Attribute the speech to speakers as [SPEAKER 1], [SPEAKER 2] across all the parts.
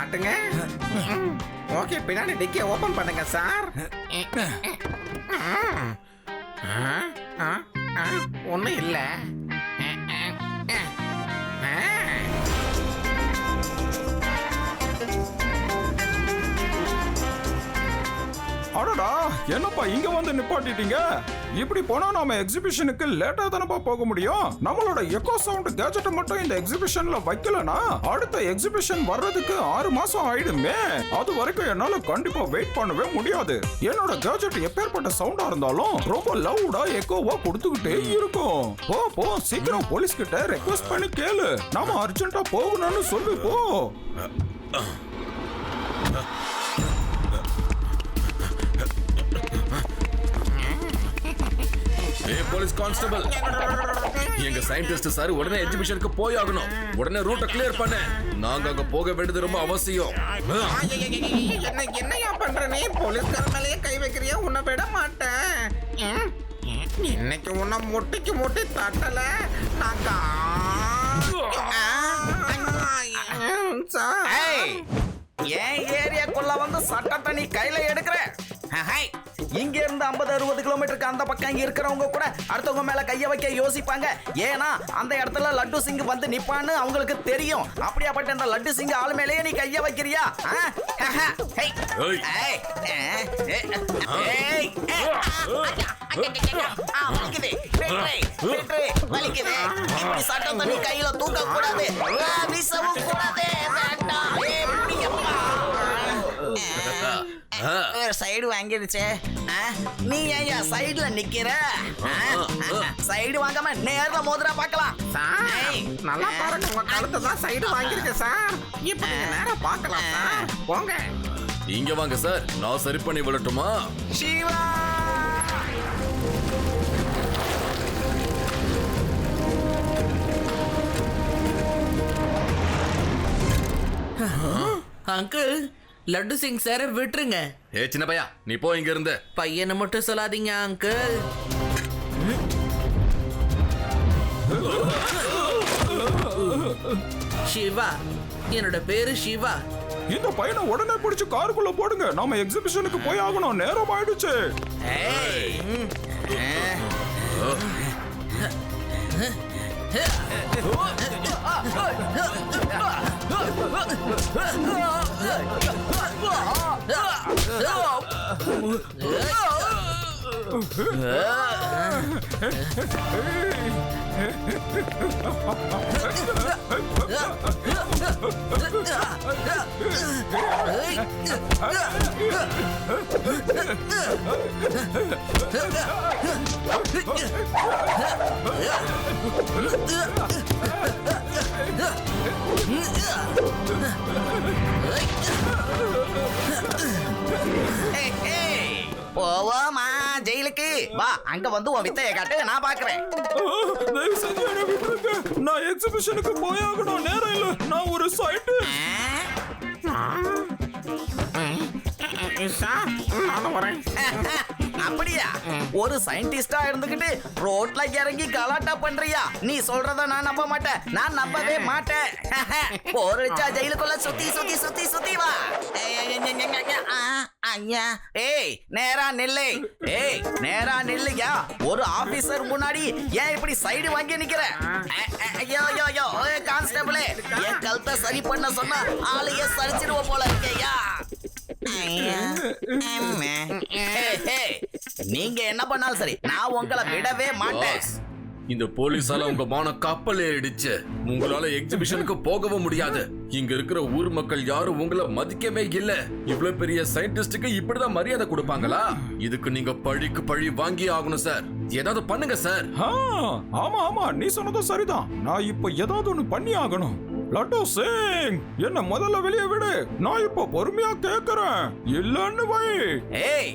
[SPEAKER 1] காட்டுங்க. ஓகே, பின்னாடி டிக்கி ஓபன் பண்ணுங்க சார். ஒன்றும் இல்லை.
[SPEAKER 2] அடடா, என்னப்பா இங்க வந்து நிப்பாட்டிட்டீங்க? இப்படி போனா நாம எக்ஸிபிஷனுக்கு லேட்டா தானப்பா போக முடியும். நம்மளோட எக்கோ சவுண்ட் கேஜெட் மட்டும் இந்த எக்ஸிபிஷன்ல வைக்கலனா அடுத்த எக்ஸிபிஷன் வர்றதுக்கு 6 மாசம் ஆயிடுமே. அது வரைக்கும் என்னால கண்டிப்பா வெயிட் பண்ணவே முடியாது. என்னோட கேஜெட் எப்பேற்பட்ட சவுண்டா இருந்தாலும் ரொம்ப லவுடா எக்கோவா கொடுத்துக்கிட்டே இருக்கும். போ போ, சீக்கிரம் போலீஸ் கிட்ட ரெக்வெஸ்ட் பண்ணி கேளு. நாம அர்ஜென்ட்டா போகணும்னு சொல்லு போ.
[SPEAKER 3] போலீஸ் கான்ஸ்டபிள், எங்க சயின்டிஸ்ட் சார் உடனே எக்ஸிபிஷனுக்கு போய் ஆகணும். உடனே ரூட்டை கிளியர் பண்ண. நாங்க அங்க போக வேண்டியது ரொம்ப அவசியம்.
[SPEAKER 1] என்னையா பண்ற நீ? போலீஸ்கார மேலேயே கை வைக்கிறியா? உன்னை விட மாட்டேன். இன்னைக்கு உன்னை முட்டிக்கு முட்டி தட்டல.
[SPEAKER 4] என் ஏரியாக்குள்ள வந்து சட்டத்தை நீ கையில எடுக்கிற. இங்க இருந்து 50-60 கிலோமீட்டருக்கு அந்த பக்கம் இங்க இருக்கிறவங்க கூட அடுத்தவங்க மேல கைய வைக்க யோசிப்பாங்க. ஏன்னா அந்த இடத்துல லட்டு சிங் வந்து நிப்பான்னு அவங்களுக்கு தெரியும். அப்படியாப்பட்ட இந்த லட்டு சிங் ஆள் மேலேயே நீ கைய வைக்கிறியா? இப்படி சட்டத்தை நீ கையில தூக்க கூடாது, வீசவும் கூடாது. சைடு வாங்கிடுச்சே. நீ ஏன் சைடுல நிக்கிற? சைடு வாங்காம நேர்ல மோதிரா பார்க்கலாம்.
[SPEAKER 1] நல்லா பாருங்க, உங்க கழுத்தை தான் சைடு வாங்கிருக்கு சார். இப்ப நீங்க நேரா பார்க்கலாம் சார். போங்க.
[SPEAKER 3] இங்க வாங்க சார், நான் சரி பண்ணி விடட்டுமா?
[SPEAKER 4] சிவா,
[SPEAKER 5] அங்கிள், லட்டு சிங் சார விட்டுருங்க.
[SPEAKER 3] ஏ சின்ன பையா, நீ போ இங்க இருந்து.
[SPEAKER 5] பையனை மட்டும் சொல்லாதீங்க அங்கிள். சிவா, என்னோட பேரு சிவா.
[SPEAKER 2] இந்த பையனை உடனே பிடிச்சு காருக்குள்ள போடுங்க. நாம எக்ஸிபிஷனுக்கு போய் ஆகணும், நேரம் ஆயிடுச்சு.
[SPEAKER 4] போவோமா ஜெயிலுக்கு? வா, அங்க வந்து உன் வித்தையை காட்டு, நான் பாக்குறேன்.
[SPEAKER 2] நான் எக்ஸிபிஷனுக்கு போய் ஆகணும், நேரம் இல்ல. நான் ஒரு சயின்டிஸ்ட்.
[SPEAKER 1] நானும் வரேன்.
[SPEAKER 4] அப்படியா? ஒரு சயின்டிஸ்டா இருந்துகிட்டு ரோட்ல இறங்கி கலாட்டா பண்றியா? நீ சொல்றத நான் நம்ப மாட்டேன், நான் நம்பவே மாட்டேன். போரிச்சா ஜெயிலுக்குள்ள சுத்தி சுத்தி சுத்தி சுத்தி வா. ஏய், நேரா நில்லு. ஏய், நேரா நில்லுயா. ஒரு ஆபீசர் முன்னாடி ஏன் இப்படி சைடு வாங்கி நிக்கிற? ஐயோ ஐயோ ஐயோ, கான்ஸ்டபிளே, என் கழுத்தை சரி பண்ண சொன்னா ஆளையே சரிச்சிருவோம் போல இருக்கேயா. நீங்க என்ன பண்ணாலும் சரி, நான் உங்களை விடவே மாட்டேன்.
[SPEAKER 3] இந்த போலீஸால உங்க மான கப்பல் ஏறிடுச்சு. உங்களால எக்ஸிபிஷனுக்கு போகவும் முடியாது. இங்க இருக்கிற ஊர் மக்கள் யாரும் உங்களை மதிக்கவே இல்ல. இவ்வளவு பெரிய சயின்டிஸ்டுக்கு இப்படிதான் மரியாதை கொடுப்பாங்களா? இதுக்கு நீங்க பழிக்கு பழி வாங்கி ஆகணும் சார். ஏதாவது பண்ணுங்க சார்.
[SPEAKER 2] ஆமா ஆமா, நீ சொன்னதும் சரிதான். நான் இப்ப ஏதாவது ஒண்ணு பண்ணி ஆகணும். லட்டு சிங், என்ன முதல்ல வெளியே விடு. நான் இப்ப பொறுமையா கேக்குறேன், இல்லன்னு வை.
[SPEAKER 4] ஏய்,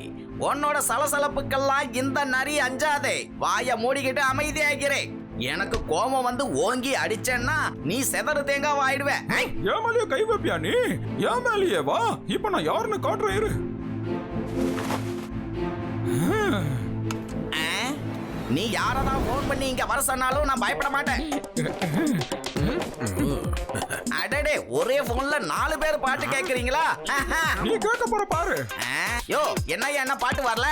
[SPEAKER 4] உன்னோட சலசலப்புக்கெல்லாம் இந்த நரி அஞ்சாதே. வாய மூடிக்கிட்டு அமைதியாகிறேன். எனக்கு கோபம் வந்து ஓங்கி அடிச்சேன்னா நீ செதறு தேங்காய் ஆயிடுவேன்.
[SPEAKER 2] என் மேலேயே கை வைப்பியா நீ? என் மேலேயே வா. இப்ப நான் யாருன்னு காட்டுறேன் இரு.
[SPEAKER 4] நீ யாரதான் போன் பண்ணி இங்க வர சொன்னாலும் நான் பயப்பட மாட்டேன். அடடே, ஒரே போன்ல 4 பேர் பாட்டு கேக்குறீங்களா?
[SPEAKER 2] நீ கேட்க போற பாரு.
[SPEAKER 4] யோ, என்னய்யா என்ன பாட்டு வரல?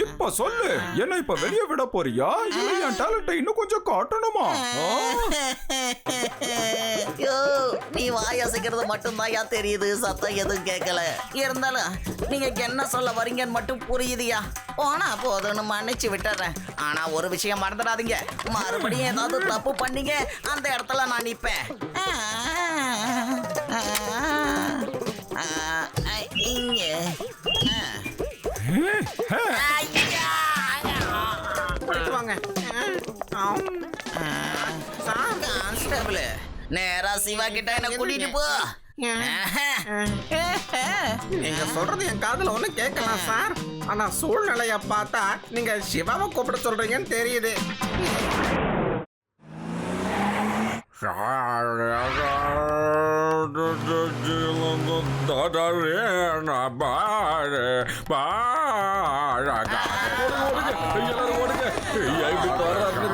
[SPEAKER 2] இப்ப சொல்லு, என்ன இப்ப வெளியே விட போறியா இல்ல என் டேலண்ட்டை இன்னும் கொஞ்சம் காட்டணுமா?
[SPEAKER 4] யோ, நீ வாயசைக்கிறது மட்டும் தான் தெரியுது, சத்தம் எதுவும் கேட்கல. இருந்தாலும் நீங்க என்ன சொல்ல வரீங்கன்னு மட்டும் புரியுதுயா. போனா போதும்னு மன்னிச்சு விட்டுறேன். ஆனா ஒரு விஷயம் மறந்துடாதீங்க, மறுபடியும் ஏதாவது தப்பு பண்ணீங்க அந்த இடத்துல நான் நிப்பேன். இங்க
[SPEAKER 1] போயிட்டு வாங்க. சார்,
[SPEAKER 4] கான்ஸ்டபிள், நேரா சிவா கிட்ட என்ன கூட்டிட்டு போ.
[SPEAKER 1] நீங்க சொல்றது என் காதுல ஒண்ணு கேட்கலாம் சார். ஆனா சூழ்நிலைய பார்த்தா நீங்க சிவாவை கூப்பிட சொல்றீங்கன்னு தெரியுது.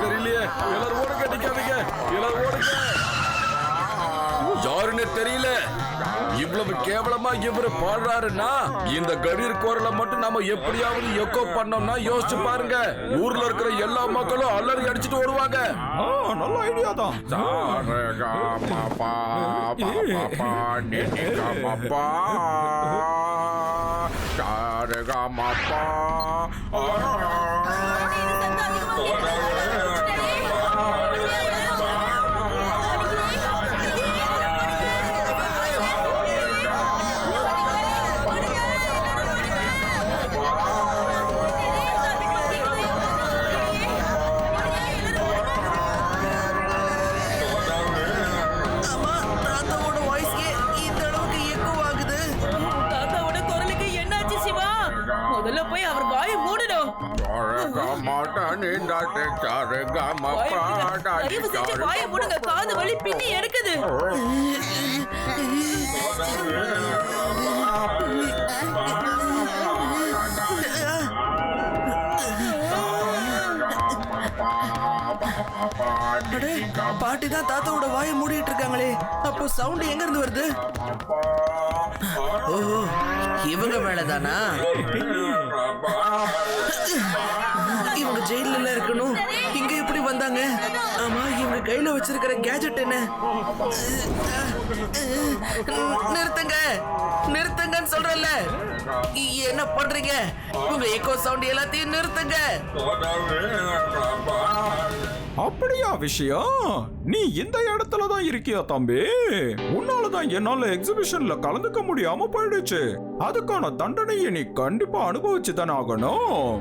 [SPEAKER 3] தெரியலையே, எல்லாரும் ஓடுங்க, அடிக்காதீங்க, எல்லாரும் ஓடுங்க. யாருன்னு தெரியல. இவ்வளவு கேவலமா இவரு பாடுறாருன்னா இந்த கரீர் குரலை மட்டும் நாம எப்படியாவது எக்கோ பண்ணோம்னா யோசிச்சு பாருங்க. ஊர்ல இருக்கிற எல்லா மக்களும் அலறி அடிச்சுட்டு ஓடுவாங்க.
[SPEAKER 2] நல்ல ஐடியா தான்.
[SPEAKER 5] காது வலி பின்னி எடுக்குது. பாட்டி தான் தாத்தாவோட வாயை மூடிட்டு இருக்காங்களே, அப்போ சவுண்ட் எங்க இருந்து வருது? ஓ, இவங்க மேலதானா? இவங்க ஜெயில இருக்கணும். இங்க எப்படி வந்தாங்க? ஆமா, இவங்க கையில வச்சிருக்கிற கேஜெட் என்ன? நிறுத்துங்க, நிறுத்துங்கன்னு சொல்றல. என்ன பண்றீங்க? உங்க எக்கோ சவுண்ட் எல்லாத்தையும் நிறுத்துங்க.
[SPEAKER 2] அப்படியா விஷயம்? நீ இந்த இடத்துல தான் இருக்கியா தம்பி? உன்னாலதான் என்னால எக்ஸிபிஷன்ல கலந்துக்க முடியாம போயிடுச்சு. அதுக்கான தண்டனையை நீ கண்டிப்பா அனுபவிச்சு தானே ஆகணும்.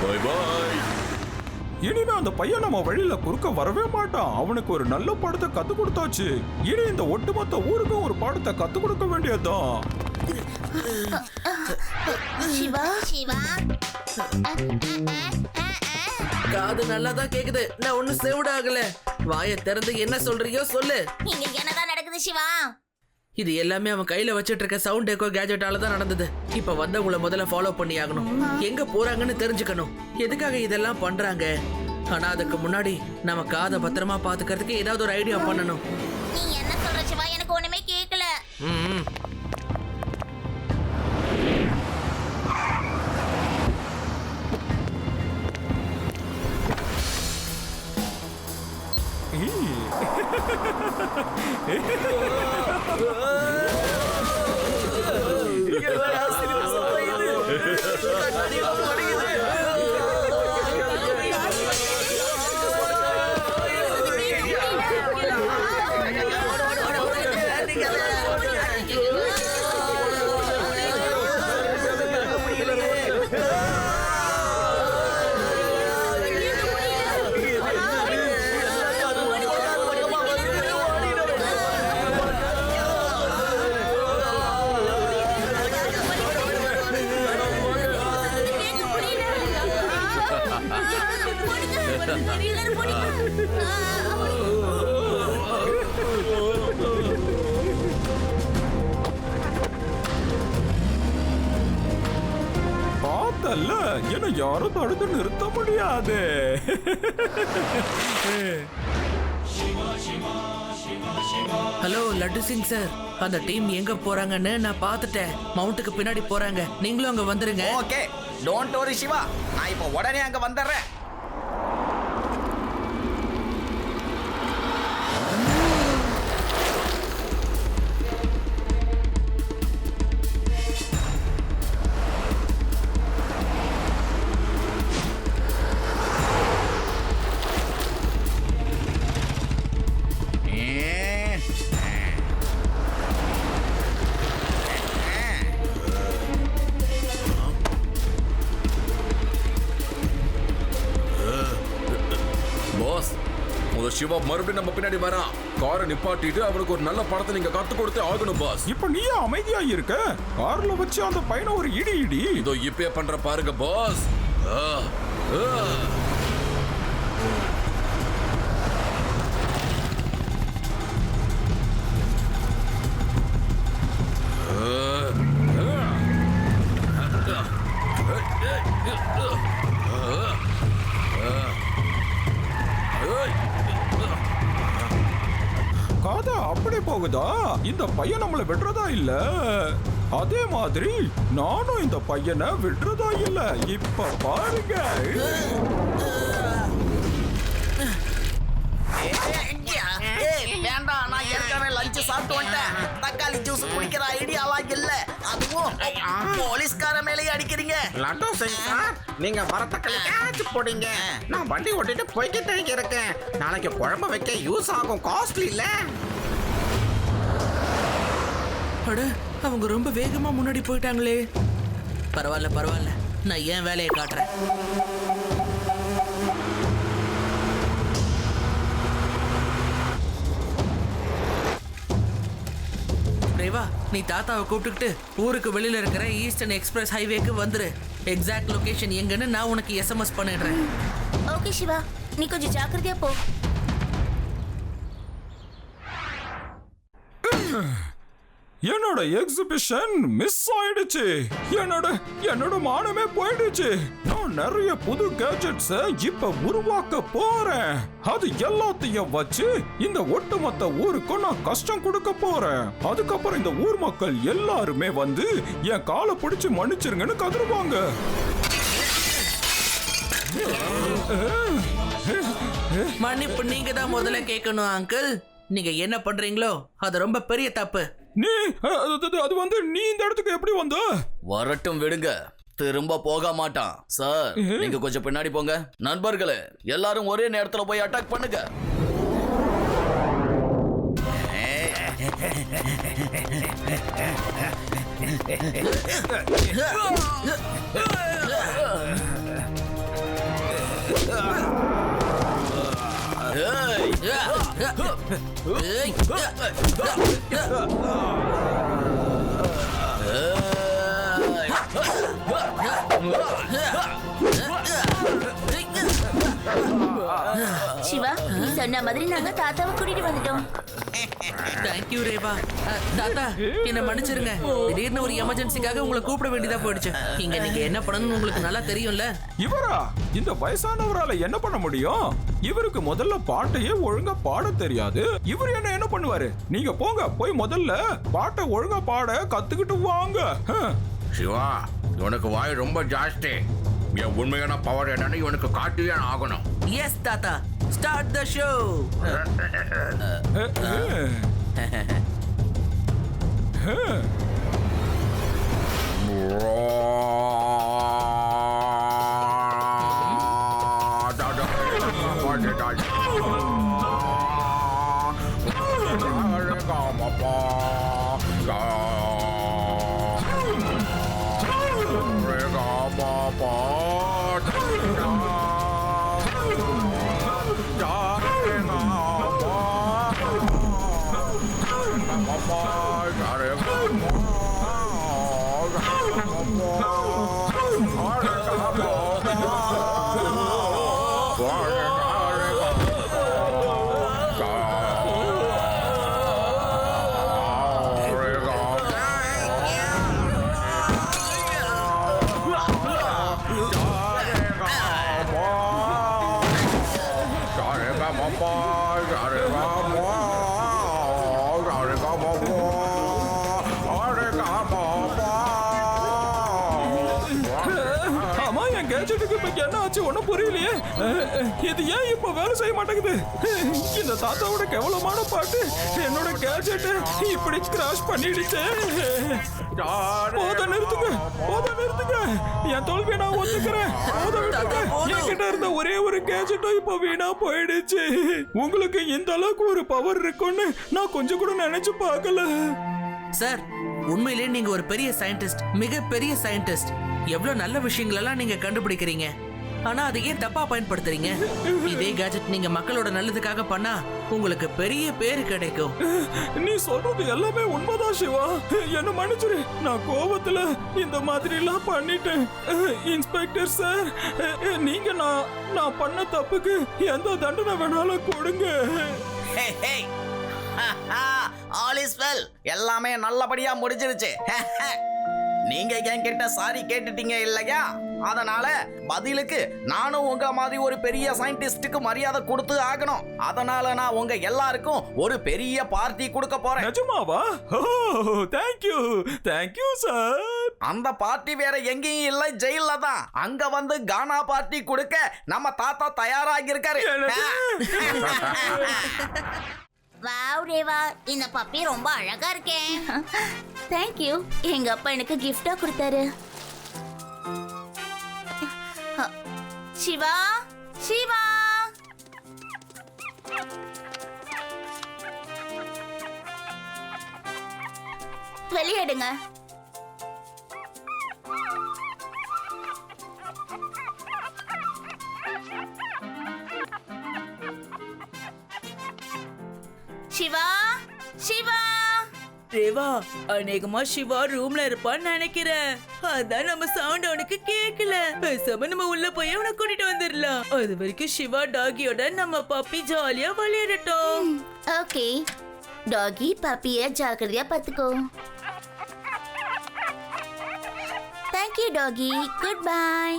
[SPEAKER 3] Bye bye.
[SPEAKER 2] இனிமே அந்த பையன் நம்ம வழியில குறுக்க வரவே மாட்டான். அவனுக்கு ஒரு நல்ல பாடத்தை கத்து கொடுத்தாச்சு. இனி இந்த ஒட்டுமொத்த ஊருக்கும் ஒரு பாடத்தை கத்து கொடுக்க வேண்டியதுதான்.
[SPEAKER 6] சிவா சிவா
[SPEAKER 5] காது நல்லா தான் கேக்குது. நான் ஒண்ணும் செவிடாகல. வாயை திறந்து என்ன சொல்றியோ சொல்லு.
[SPEAKER 6] இங்க என்னதான் நடக்குது சிவா?
[SPEAKER 5] இது எல்லாமே அவன் கையில வச்சிட்டு இருக்க சவுண்ட் எக்கோ கேஜெட்டால தான் நடந்தது. இப்ப வந்தவங்கள முதல்ல ஃபாலோ பண்ணி ஆகணும். எங்க போறாங்கன்னு தெரிஞ்சுக்கணும். எதுக்காக இதெல்லாம் பண்றாங்க? ஆனா அதுக்கு முன்னாடி நம்ம காதை பத்திரமா பாத்துக்கிறதுக்கு ஏதாவது ஒரு ஐடியா பண்ணணும்.
[SPEAKER 6] நீ என்ன சொல்ற சிவா? எனக்கு ஒண்ணுமே கேட்கல.
[SPEAKER 5] ம்.
[SPEAKER 2] பார்த்தல்ல, என்ன யாரும் தடுத்து நிறுத்த முடியாது.
[SPEAKER 5] ஹலோ லட்டு சிங் சார், அந்த டீம் எங்க போறாங்கன்னு நான் பார்த்துட்டேன். மவுண்ட்டுக்கு பின்னாடி போறாங்க. நீங்களும் அங்க வந்துருங்க.
[SPEAKER 4] ஓகே, டோன்ட் வரி சிவா, நான் இப்போ உடனே அங்க வந்துடுறேன்.
[SPEAKER 3] பாஸ், சிவா மறுபடியும் நம்ம பின்னாடி வரான். காரை நிப்பாட்டிட்டு அவனுக்கு ஒரு நல்ல படத்தை நீங்க கத்து கொடுத்து ஆகணும் பாஸ்.
[SPEAKER 2] இப்ப நீ அமைதியா இருக்க? கார்ல வச்சு அந்த பையனை ஒரு இடி இடி.
[SPEAKER 3] இதோ இப்பே பண்ற பாருங்க பாஸ்.
[SPEAKER 2] காதா அப்படி போகுதா? இந்த பையன் நம்மள விடுறதா இல்ல. அதே மாதிரி நானும் இந்த பையனை விடுறதா இல்ல. இப்ப பாருங்க.
[SPEAKER 4] வேண்டாம், நான் ஏற்கனவே லஞ்ச் சாப்பிட்டு வந்துட்டேன். தக்காளி ஜூஸ் குடிக்கிற ஐடியாலாம் இல்ல. அதுவும் போலீஸ்கார மேலேயே அடிக்கிறீங்க.
[SPEAKER 1] லட்டு சிங் சார், நீங்க வரத்தக்களி கேட்ச் போடுங்க. நான் வண்டி ஓட்டிட்டு போய்கிட்டே இருக்கேன். நாளைக்கு குழம்பு வைக்க யூஸ் ஆகும். காஸ்ட்லி இல்ல?
[SPEAKER 5] அட, அவங்க ரொம்ப வேகமா முன்னாடி போயிட்டாங்களே. பரவாயில்ல பரவாயில்ல, நான் ஏன் வேலையை காட்டுறேன். ரேவா, நீ தாத்தாவை கூப்பிட்டுக்கிட்டு ஊருக்கு வெளியில இருக்கிற ஈஸ்டர்ன் எக்ஸ்பிரஸ் ஹைவேக்கு வந்துரு. எக்ஸாக்ட் லொகேஷன் எங்கன்னு நான் உனக்கு எஸ்எம்எஸ் பண்ணிடுறேன்.
[SPEAKER 6] ஓகே சிவா, நீ கொஞ்சம் ஜாக்கிரதையா போ.
[SPEAKER 2] என்னோட எக்ஸிபிஷன் மிஸ் ஆயிடுச்சு. என்னோட மானமே போயிடுச்சு. நான் நிறைய புது கேஜெட்ஸ இப்ப உருவாக்க போறேன். அது எல்லாத்தையும் வச்சு இந்த ஒட்டுமொத்த ஊருக்கும் நான் கஷ்டம் கொடுக்க போறேன். அதுக்கப்புறம் இந்த ஊர் மக்கள் எல்லாருமே வந்து என் காலை பிடிச்சு மன்னிச்சிருங்கன்னு கதறுவாங்க.
[SPEAKER 5] மன்னிப்பு நீங்க தான் முதல்ல கேட்கணும் அங்கிள். நீங்க என்ன பண்றீங்களோ அது ரொம்ப பெரிய தப்பு.
[SPEAKER 2] நீ அது வந்து நீ இந்த இடத்துக்கு எப்படி வந்த?
[SPEAKER 3] வரட்டும் விடுங்க, திரும்ப போக மாட்டான். சார், நீங்க கொஞ்சம் பின்னாடி போங்க. நண்பர்களே, எல்லாரும் ஒரே நேரத்துல போய் அட்டாக் பண்ணுங்க.
[SPEAKER 6] சிவா நீ சொன்ன மாதிரி நாங்க தாத்தாவை கூட்டிட்டு வந்துட்டோம்.
[SPEAKER 5] தேங்க்யூ ரேவா. தாத்தா என்ன மன்னிச்சிருங்க, திடீர்னு ஒரு எமர்ஜென்சிக்காக உங்களை கூப்பிட வேண்டியதா போயிடுச்சு. இங்க நீங்க என்ன பண்ணணும்னு உங்களுக்கு நல்லா தெரியும்ல.
[SPEAKER 2] இவரா? இந்த வயசானவரால என்ன பண்ண முடியும்? இவருக்கு முதல்ல பாட்டையே ஒழுங்கா பாட தெரியாது. இவர் என்ன பண்ணுவாரு? நீங்க போங்க, போய் முதல்ல பாட்டை ஒழுங்கா பாட கத்துக்கிட்டு வாங்க.
[SPEAKER 3] சிவா, இவனுக்கு வாய் ரொம்ப ஜாஸ்தி. என் உண்மையான பவர் என்னன்னு இவனுக்கு காட்டியே ஆகணும்.
[SPEAKER 5] எஸ் தாத்தா, ஸ்டார்ட் த ஷோ.
[SPEAKER 2] ஆமா, என் கேஜெட்டுக்கு இப்ப என்ன ஆச்சு ஒண்ணும் புரியலையே. இது ஏன் இப்ப வேலை செய்ய மாட்டேங்குது? இந்த தாத்தாவோட கேவலமான பாட்டு என்னோட கேஜெட் இப்படி கிராஷ் பண்ணிடுச்சு. போத நிறுத்துங்க, போத நிறுத்துங்க. என் தோல்வியை நான் ஒத்துக்கிறேன். போத விட்டுருங்க. என்கிட்ட இருந்த ஒரே ஒரு கேஜெட்டும் இப்ப வீணா போயிடுச்சு. உங்களுக்கு இந்த அளவுக்கு ஒரு பவர் இருக்குன்னு நான் கொஞ்சம் கூட நினைச்சு பார்க்கல.
[SPEAKER 5] சார், உண்மையிலேயே நீங்க ஒரு பெரிய சயின்டிஸ்ட், மிகப்பெரிய சயின்டிஸ்ட். எவ்வளவு நல்ல விஷயங்கள் எல்லாம் நீங்க கண்டுபிடிக்கிறீங்க. ஆனா அதை ஏன் தப்பா பயன்படுத்துறீங்க? இதே கேஜெட் நீங்க மக்களோட நல்லதுக்காக பண்ணா உங்களுக்கு பெரிய பேரு கிடைக்கும்.
[SPEAKER 2] நீ சொல்றது எல்லாமே உண்மைதான் சிவா. என்ன மன்னிச்சிரு, நான் கோபத்துல இந்த மாதிரி எல்லாம் பண்ணிட்டேன். இன்ஸ்பெக்டர் சார், நீங்க நான் பண்ண தப்புக்கு எந்த தண்டனை வேணாலும் கொடுங்க.
[SPEAKER 4] All is well. எல்லாமே நல்லபடியா முடிஞ்சிருச்சு. நீங்க என்கிட்ட சாரி கேட்டுட்டீங்க இல்லையா? அதனால பதிலுக்கு நானும் உங்க மாதிரி ஒரு பெரிய சயின்டிஸ்டுக்கு மரியாதை கொடுத்து ஆகணும். அதனால நான் உங்க எல்லாருக்கும் ஒரு பெரிய பார்ட்டி கொடுக்க போறேன்.
[SPEAKER 2] நிஜமாவா? Thank you, thank you sir.
[SPEAKER 4] அந்த பார்ட்டி வேற எங்கேயும் இல்ல, ஜெயில தான். அங்க வந்து கானா பார்ட்டி கொடுக்க நம்ம தாத்தா தயாராகி இருக்காரு.
[SPEAKER 6] வாவ் ரேவா, இந்த பப்பி ரொம்ப அழகா இருக்கே. Thank you. எங்க அப்பா எனக்கு கிஃப்டா கொடுத்தாரு. சிவா, சிவா, வெளியேடுங்க. சிவா, சிவா.
[SPEAKER 7] ரேவா, அநேகமா சிவா ரூம்ல இருப்பான்னு நினைக்கிறேன். அதான் நம்ம சவுண்ட் அவனுக்கு கேட்கல. பேசாம நம்ம உள்ள போய் அவனை கூட்டிட்டு வந்துடலாம். அது வரைக்கும் சிவா டாகியோட நம்ம பப்பி ஜாலியா விளையாடட்டும்.
[SPEAKER 6] ஓகே டாகி, பப்பிய ஜாக்கிரதையா பாத்துக்கோ. தேங்க்யூ டாகி, குட் பை.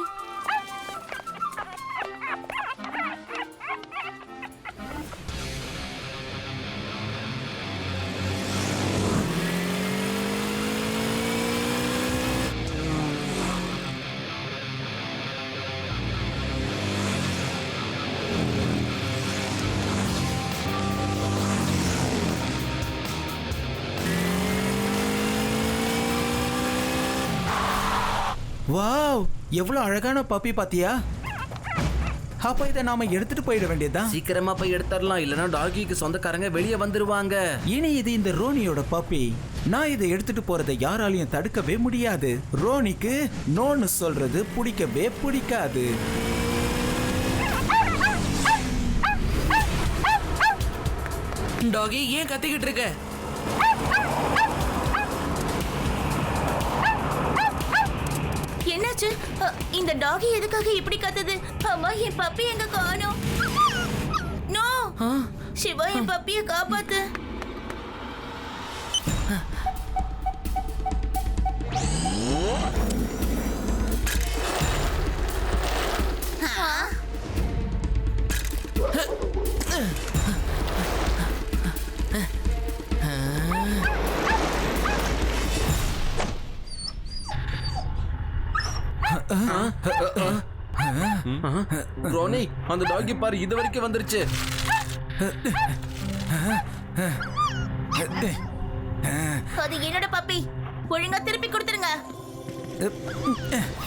[SPEAKER 8] வாவ், எவ்வளவு அழகான பப்பி பாத்தியா? அப்ப இதை நாம எடுத்துட்டு போயிட வேண்டியதுதான்.
[SPEAKER 5] சீக்கிரமா போய் எடுத்துடலாம், இல்லனா டாகிக்கு சொந்தக்காரங்க வெளியே வந்துருவாங்க.
[SPEAKER 8] இனி இது இந்த ரோனியோட பப்பி. நான் இதை எடுத்துட்டு போறதை யாராலையும் தடுக்கவே முடியாது. ரோனிக்கு நோன்னு சொல்றது பிடிக்கவே பிடிக்காது.
[SPEAKER 5] டாகி ஏன் கத்திக்கிட்டு இருக்க?
[SPEAKER 6] என்னாச்சு? இந்த டாகி எதுக்காக இப்படி கத்துது? அம்மா, என் பப்பி எங்க காணோம்? நோ சிவா, என் பப்பியை காப்பாத்து.
[SPEAKER 3] ரோனி, அந்த டாகி பாரு, இது வரைக்கும் வந்துருச்சு.
[SPEAKER 6] அது என்னோட பப்பி. ஒழுங்கா திருப்பி கொடுத்துருங்க.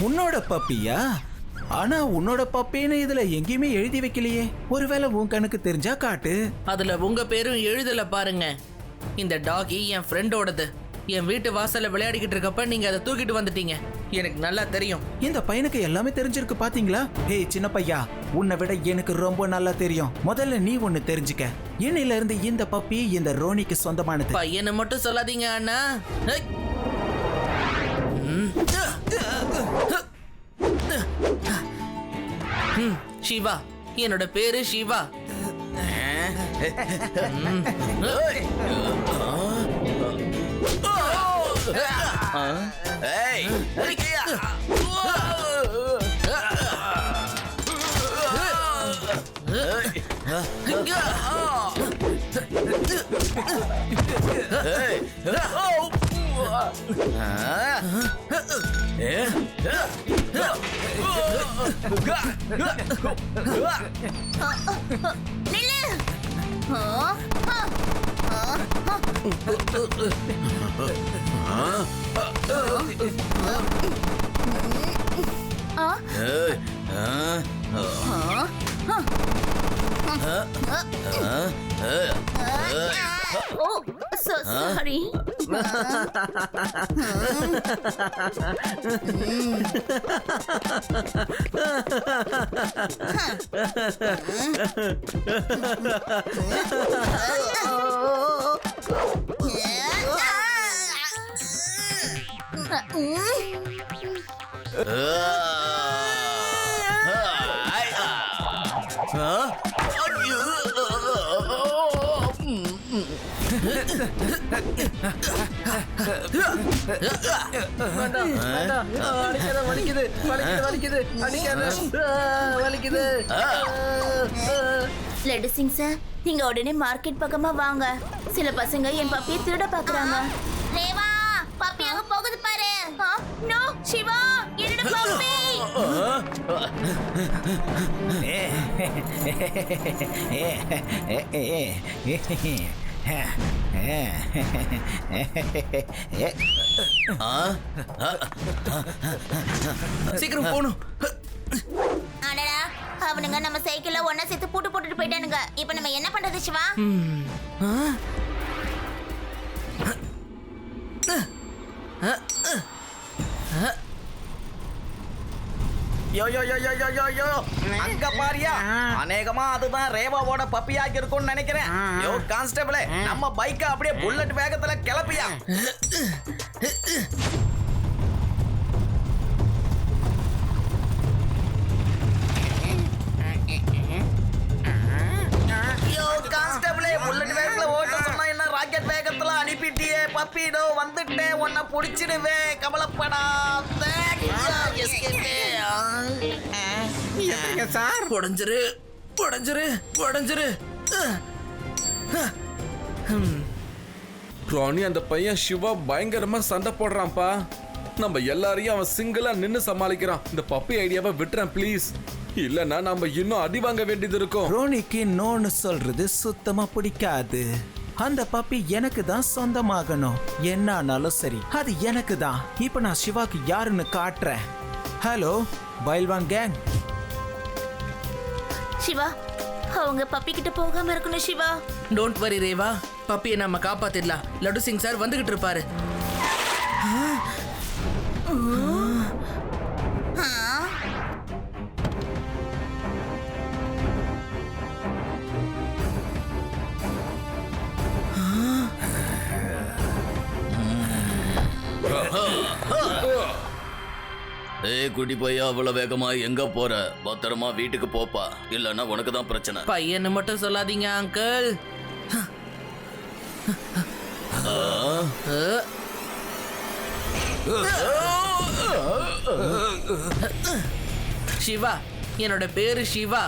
[SPEAKER 8] உன்னோட பப்பியா? ஆனா உன்னோட பப்பின்னு இதுல எங்கேயுமே எழுதி வைக்கலையே. ஒருவேளை உன் கணக்கு தெரிஞ்சா காட்டு.
[SPEAKER 5] அதுல உங்க பேரும் எழுதல பாருங்க. இந்த டாகி என் ஃப்ரெண்டோடது. என் வீட்டு வாசல்ல விளையாடிக்கிட்டு இருக்கப்ப நீங்க அதை தூக்கிட்டு வந்துட்டீங்க. எனக்கு நல்லா தெரியும்.
[SPEAKER 8] இந்த பையனுக்கு எல்லாமே தெரிஞ்சிருக்கு பாத்தீங்களா? ஏய் சின்ன பையா, உன்னை விட எனக்கு ரொம்ப நல்லா தெரியும். முதல்ல நீ ஒண்ணு தெரிஞ்சுக்க. இன்னையில இருந்து இந்த பப்பி இந்த ரோனிக்கு சொந்தமானது.
[SPEAKER 5] பையனை மட்டும் சொல்லாதீங்க அண்ணா. ஹை! சிவா, என்னோட பேரு Siva.
[SPEAKER 6] Oh, so sorry. Laddu Singh sir, நீங்க உடனே மார்க்கெட் பக்கமா வாங்க. சில பசங்க என் பப்பியை திருட பாக்குறாங்க. ரேவா, பப்பி அங்க போகுது பாரு. நோ சிவா, என்னோட பப்பி.
[SPEAKER 5] சீக்கிரம் போணும்.
[SPEAKER 6] அடடா, அவனுங்க நம்ம சைக்கிள்ல ஒண்ணா சேர்த்து பூட்டு போட்டுட்டு போயிட்டானுங்க. இப்போ நம்ம என்ன பண்றது சிவா?
[SPEAKER 4] யோ யோ யோ யோ யோ யோ யோ, அங்க பாரியா, அநேகமா அதுதான் ரேவாவோட பப்பியாக இருக்கும்னு நினைக்கிறேன். யோ கான்ஸ்டபிளே, நம்ம பைக்கை அப்படியே புல்லட் வேகத்துல கிளப்பியா. யோ கான்ஸ்டபிளே, புல்லட் வேகத்துல ஓட்ட சொன்னா என்ன ராக்கெட் வேகத்துல அனுப்பிட்டியே. பப்பிடோ வந்துட்டேன், உன்னை புடிச்சிடுவேன், கவலைப்படாத.
[SPEAKER 1] எப்படிங்க சார்?
[SPEAKER 5] உடஞ்சிரு உடஞ்சிரு உடஞ்சிரு.
[SPEAKER 3] ராணி, அந்த பையன் சிவா பயங்கரமா சண்டை போடுறான்ப்பா. நம்ம எல்லாரையும் அவன் சிங்கிளா நின்னு சமாளிக்கிறான். இந்த பப்பி ஐடியாவை விட்டுறேன் ப்ளீஸ். இல்லன்னா நம்ம இன்னும் அடி வாங்க வேண்டியது இருக்கும்.
[SPEAKER 8] ரோனிக்கு நோன்னு சொல்றது சுத்தமா பிடிக்காது. அந்த பப்பி எனக்கு தான் சொந்தமாகணும். என்ன ஆனாலும் சரி, அது எனக்கு தான். இப்ப நான் சிவாக்கு யாருன்னு காட்டுறேன். ஹலோ பைல்வான் கேங்.
[SPEAKER 6] சிவா, அவங்க பப்பி கிட்ட போகாம இருக்கணும் சிவா.
[SPEAKER 5] டோன்ட் வரி ரேவா, பப்பியை நம்ம காப்பாத்திடலாம். லட்டு சிங் சார் வந்துகிட்டு இருப்பாரு.
[SPEAKER 9] ஏய் குட்டி பையா, அவ்வளவு வேகமா எங்க போற? பத்திரமா வீட்டுக்கு போப்பா, இல்லன்னா உனக்கு தான் பிரச்சனை.
[SPEAKER 5] பையனை மட்டும் சொல்லாதீங்க அங்கிள். சிவா, என்னோட பேரு சிவா.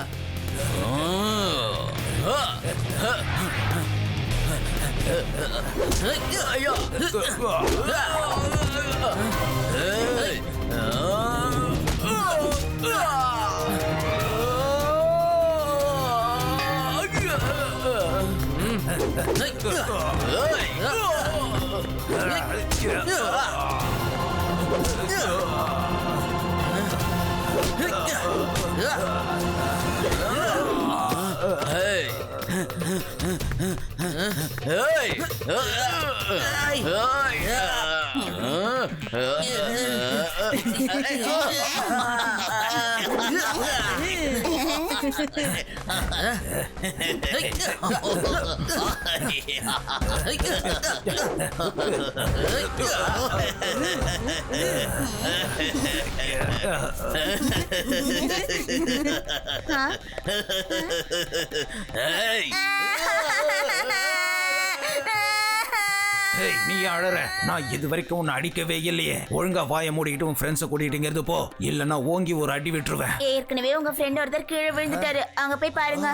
[SPEAKER 8] நீ அழற. நான் இது வரைக்கும் உன்னை அடிக்கவே இல்லையே. ஒழுங்கா வாய மூடிக்கிட்டு உன் ஃப்ரெண்ட்ஸை கூட்டிட்டு போ, இல்லைன்னா ஓங்கி ஒரு அடி விட்டுருவேன்.
[SPEAKER 6] ஏற்கனவே உங்க ஃப்ரெண்ட் ஒருத்தர் கீழே விழுந்துட்டாரு, அங்க போய் பாருங்க.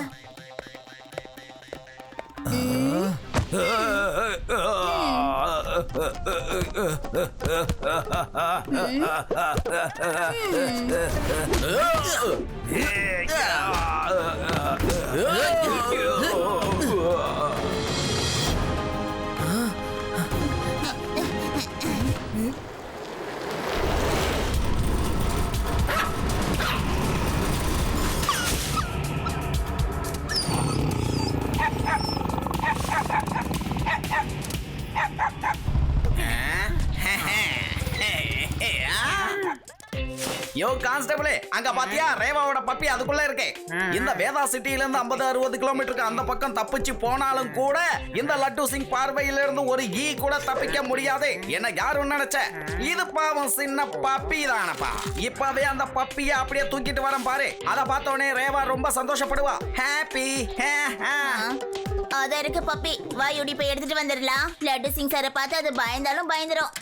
[SPEAKER 4] யோ கான்ஸ்டபிளே, அங்க பாத்தியா ரேவாவோட பப்பி அதுக்குள்ள இருக்கு. இந்த வேதா சிட்டில இருந்து 50-60 கிலோமீட்டருக்கு அந்த பக்கம் தப்பிச்சு போனாலும் கூட இந்த லட்டு சிங் பார்வையில இருந்து ஒரு ஈ கூட தப்பிக்க முடியாது. என்ன யாரும் நினைச்ச? இது பாவம் சின்ன பப்பி தானப்பா. இப்பவே அந்த பப்பியை அப்படியே தூக்கிட்டு வரேன் பாரு. அத பார்த்தோனே ரேவா ரொம்ப சந்தோஷப்படுவா. ஹாப்பி.
[SPEAKER 6] அத இருக்கு பப்பி, வாயுடி போய் எடுத்துட்டு வந்துடலாம். லட்டு சிங் சாரை பார்த்து அது பயந்தாலும் பயந்துரும்.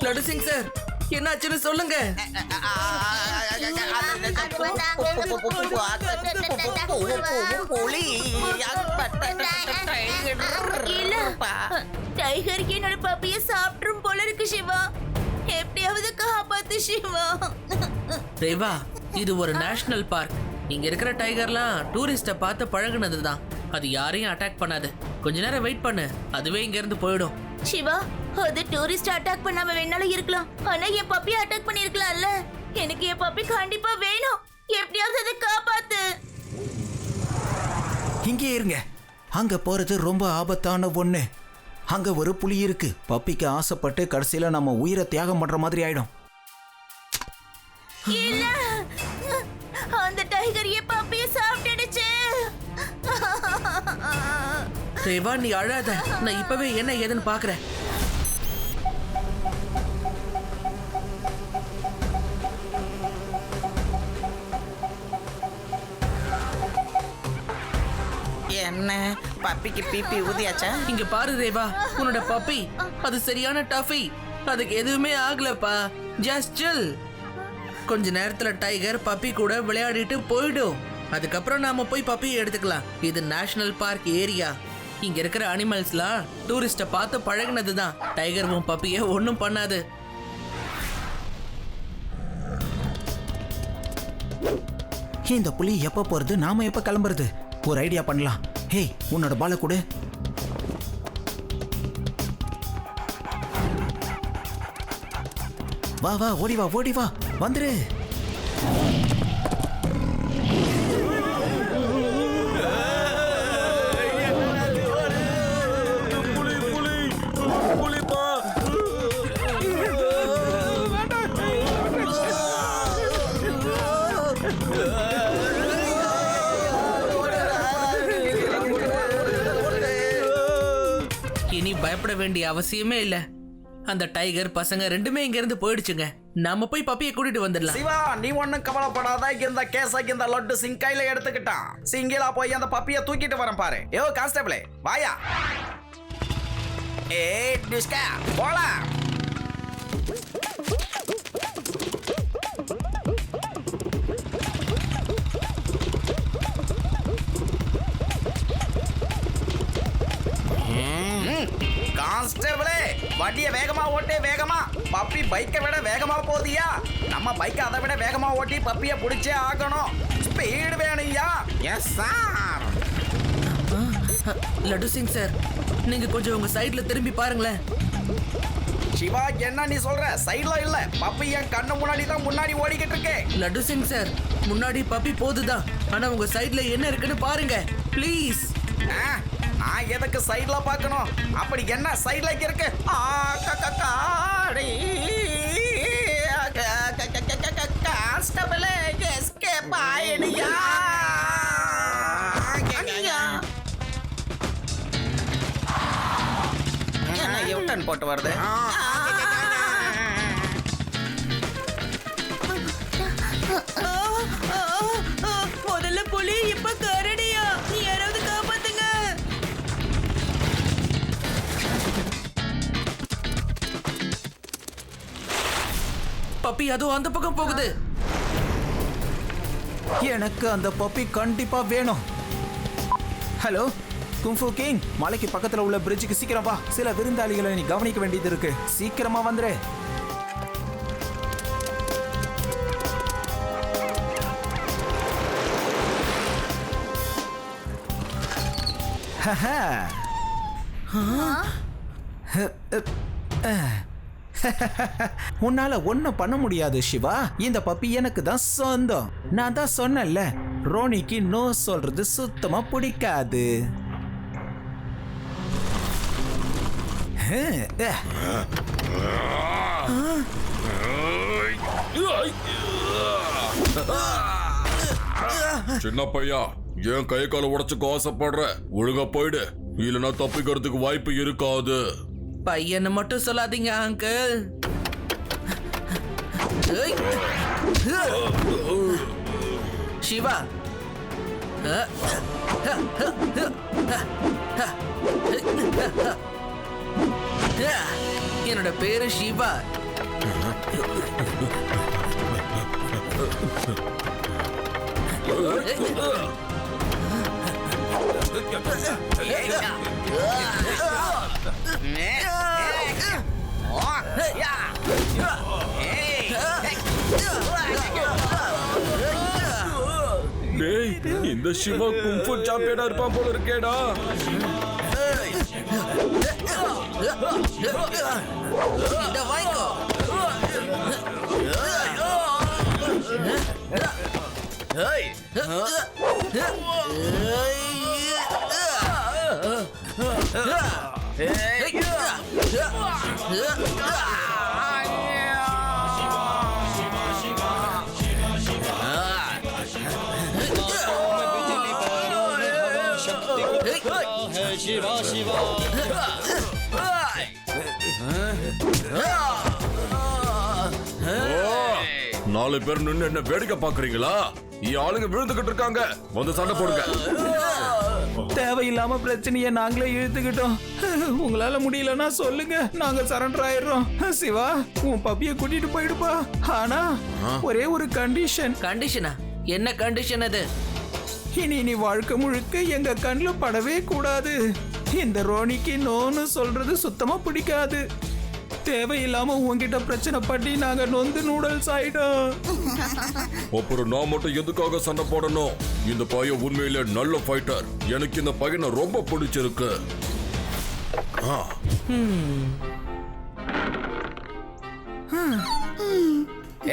[SPEAKER 5] லட்டு சிங் சார், என்னாச்சுன்னு சொல்லுங்க.
[SPEAKER 6] டைகர் என்னோட பப்பியை சாப்பிட்ரும் போல இருக்கு சிவா. எப்படியாவது காப்பாத்து சிவா.
[SPEAKER 5] தேவா, இது ஒரு நேஷனல் பார்க். இங்க இருக்கிற டைகர்லாம் டூரிஸ்ட பார்த்து பழகுனதுதான். அது யாரையும் அட்டாக் பண்ணாது. கொஞ்ச நேரம் வெயிட் பண்ணு, அதுவே இங்க இருந்து போயிடும்.
[SPEAKER 6] சிவா, அது டூரிஸ்ட் அட்டாக் பண்ணாம வேணாலும் இருக்கலாம், ஆனா என் பப்பி அட்டாக் பண்ணிருக்கலாம்ல. எனக்கு என் பப்பி கண்டிப்பா வேணும். எப்படியாவது அதை காப்பாத்து.
[SPEAKER 8] இங்கே இருங்க. அங்க போறது ரொம்ப ஆபத்தான ஒண்ணு. அங்க ஒரு புலி இருக்கு. பப்பிக்கு ஆசைப்பட்டு கடைசியில நம்ம உயிரை தியாகம் பண்ற மாதிரி ஆயிடும்.
[SPEAKER 6] இல்ல, அந்த டைகர் என் பப்பிய சாப்பிட்டுடுச்சு.
[SPEAKER 5] தேவா, நீ அழாத. நான் இப்பவே என்ன ஏதுன்னு பாக்குறேன்.
[SPEAKER 4] என்ன பப்பிக்கு பிபி ஊதியாச்சா?
[SPEAKER 5] இங்க பாரு தேவா, உன்னோட பப்பி அது சரியான டஃபி. அதுக்கு எதுவுமே ஆகலப்பா. ஜஸ்ட் சில். கொஞ்ச நேரத்துல டைகர் பப்பி கூட விளையாடிட்டு போயிடும். அதுக்கப்புறம் நாம போய் பப்பியை எடுத்துக்கலாம். இது நேஷனல் பார்க் ஏரியா. இங்க இருக்கிற அனிமல்ஸ்லாம் டூரிஸ்ட பார்த்து பழகுனதுதான். டைகர் உன் பப்பியை ஒன்னும் பண்ணாது.
[SPEAKER 8] இந்த புலி எப்ப போறது, நாம எப்ப கிளம்புறது? ஒரு ஐடியா பண்ணலாம். ஹே, உன்னோட பால கொடு. வா வா, ஓடி வா, ஓடி வா, வந்துரு.
[SPEAKER 5] பயப்பட வேண்டிய அவசியமே இல்ல. அந்த டைகர் பசங்க ரெண்டுமே இங்க இருந்து போயிடுச்சுங்க. நாம போய் பப்பியை கூட்டிட்டு வந்துடலாம்.
[SPEAKER 4] சிவா, நீ ஒண்ணும் கவலைப்படாத. இந்த கேஸ இந்த லட்டு சிங் கையில எடுத்துக்கிட்டான். சிங்கிலா போய் அந்த பப்பியை தூக்கிட்டு வரேன் பாரு. யோ கான்ஸ்டபிளே, வாயா. ஏய் டிஸ்கா, போலாம். கான்ஸ்டபிளே, வண்டியை வேகமா ஓட்டு, வேகமா. பப்பி பைக்கை விட வேகமா போதியா? நம்ம பைக்கை அதை விட வேகமா ஓட்டி பப்பியை பிடிச்சே ஆகணும். ஸ்பீடு வேணும்யா.
[SPEAKER 1] Yes sir.
[SPEAKER 5] Laddu Singh sir, நீங்க கொஞ்சம் உங்க சைடுல திரும்பி பாருங்களேன்.
[SPEAKER 4] சிவா, என்ன நீ சொல்ற? சைடுல இல்ல, பப்பி என் கண்ணு முன்னாடி தான் முன்னாடி ஓடிக்கிட்டு இருக்கு.
[SPEAKER 5] லட்டு சிங் சார், முன்னாடி பப்பி போகுதுதான், ஆனா உங்க சைடுல என்ன இருக்குன்னு பாருங்க ப்ளீஸ்.
[SPEAKER 4] நான் எதுக்கு சைடுல பார்க்கணும்? அப்படி என்ன சைடுல இருக்கு?
[SPEAKER 1] கான்ஸ்டபிளே, எஸ்கேப் ஆயிடுயா.
[SPEAKER 4] என்ன யூட்டன் போட்டு வருது?
[SPEAKER 7] முதல்ல புலி, இப்ப கரடியா? நீ யாராவது காப்பாத்துங்க.
[SPEAKER 5] பப்பி அதுவும் அந்த பக்கம் போகுது.
[SPEAKER 8] எனக்கு அந்த பப்பி கண்டிப்பா வேணும். ஹலோ குங்ஃபு கிங், மலைக்கு பக்கத்துல உள்ள பிரிட்ஜுக்கு சீக்கிரம் வா. சில விருந்தாளிகளை நீ கவனிக்க வேண்டியது இருக்கு. சீக்கிரமா வந்துரு. உன்னால ஒண்ணும் பண்ண முடியாது சிவா. இந்த பப்பி எனக்கு தான் சொந்தம். நான் தான் சொன்னேன்ல, ரோனிக்கு நோ சொல்றது சுத்தமா பிடிக்காது.
[SPEAKER 3] சின்ன பையா, ஏன் கை கால உடைச்சுக்க ஆசைப்படுற? ஒழுங்கா போயிடு, இல்லைன்னா தப்பிக்கிறதுக்கு வாய்ப்பு இருக்காது.
[SPEAKER 5] பையனை மட்டும் சொல்லாதீங்க அங்கிள். சிவா, என்னோட பேரு சிவா.
[SPEAKER 3] டேய், இந்த சிவா குங்ஃபு சாம்பியனா இருப்பான் போல இருக்கேடா.
[SPEAKER 5] இந்த வாய்க்கோ.
[SPEAKER 10] शिवा शिवा
[SPEAKER 3] நாலு பேர் நின்னு என்ன வேடிக்கை பாக்குறீங்களா? ஆளுங்க விழுந்துகிட்டு இருக்காங்க, வந்து சண்டை போடுங்க.
[SPEAKER 8] தேவையில்லாம பிரச்சனையை நாங்களே இழுத்துக்கிட்டோம். உங்களால முடியலன்னா சொல்லுங்க, நாங்க சரண்டர் ஆயிடுறோம். சிவா, உன் பப்பியை கூட்டிட்டு போயிடுப்பா. ஆனா ஒரே ஒரு கண்டிஷன்.
[SPEAKER 5] கண்டிஷனா? என்ன கண்டிஷன் அது?
[SPEAKER 8] இனி நீ வாழ்க்கை முழுக்க எங்க கண்ணுல படவே கூடாது. இந்த ரோனிக்கு நோன்னு சொல்றது சுத்தமா பிடிக்காது. தேவையில்லாம உங்ககிட்ட பிரச்சனை பண்ணி நாங்க நொந்து நூடல்ஸ் ஆயிட்டோம்.
[SPEAKER 3] அப்புறம் நான் மட்டும் எதுக்காக சண்டை போடணும்? இந்த பையன் உண்மையிலே நல்ல ஃபைட்டர். எனக்கு இந்த பையனை ரொம்ப பிடிச்சிருக்கு.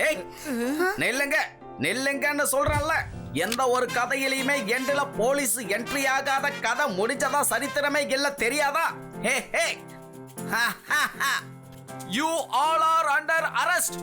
[SPEAKER 4] ஏய், நில்லுங்க நில்லுங்கன்னு சொல்றேன்ல. எந்த ஒரு கதையிலையுமே எண்டுல போலீஸ் என்ட்ரி ஆகாத கதை முடிஞ்சதா சரித்திரமே இல்ல, தெரியாதா? ஹே ஹே, you all are under arrest.